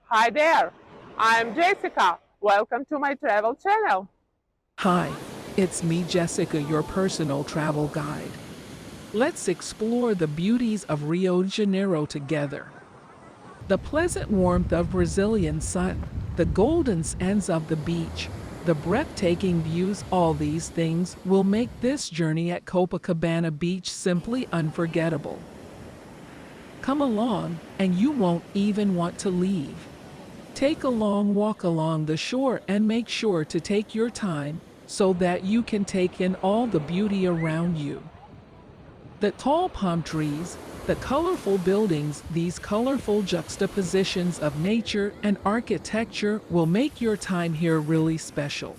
Hi there, I'm Jessica. Welcome to my travel channel. Hi, it's me, Jessica, your personal travel guide. Let's explore the beauties of Rio de Janeiro together. The pleasant warmth of Brazilian sun, the golden sands of the beach, the breathtaking views, all these things will make this journey at Copacabana Beach simply unforgettable. Come along, and you won't even want to leave. Take a long walk along the shore and make sure to take your time so that you can take in all the beauty around you. The tall palm trees, the colorful buildings, these colorful juxtapositions of nature and architecture will make your time here really special.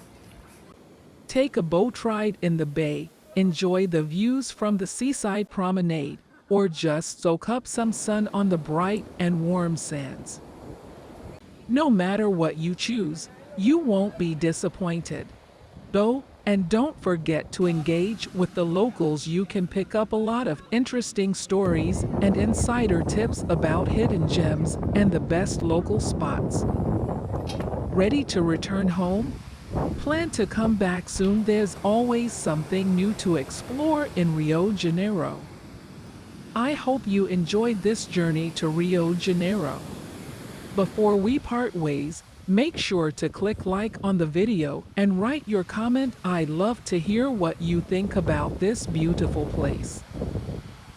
Take a boat ride in the bay, enjoy the views from the seaside promenade, or just soak up some sun on the bright and warm sands. No matter what you choose, you won't be disappointed. Though, and don't forget to engage with the locals. You can pick up a lot of interesting stories and insider tips about hidden gems and the best local spots. Ready to return home? Plan to come back soon. There's always something new to explore in Rio de Janeiro. I hope you enjoyed this journey to Rio de Janeiro. Before we part ways, make sure to click like on the video and write your comment. I'd love to hear what you think about this beautiful place.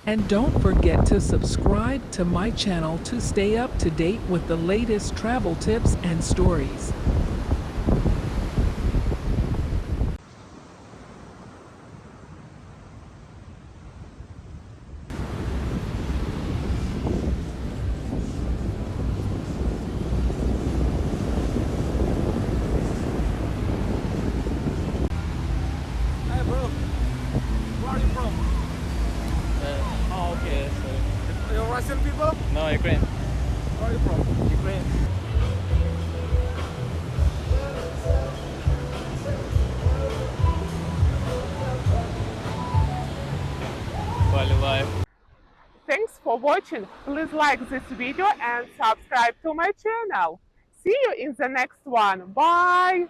And don't forget to subscribe to my channel to stay up to date with the latest travel tips and stories. Hey bro, where are you from? Okay, so You're Russian people? no, Ukraine. Where are you from? Ukraine. Поливаю. Thanks for watching. Please like this video and subscribe to my channel. See you in the next one. Bye!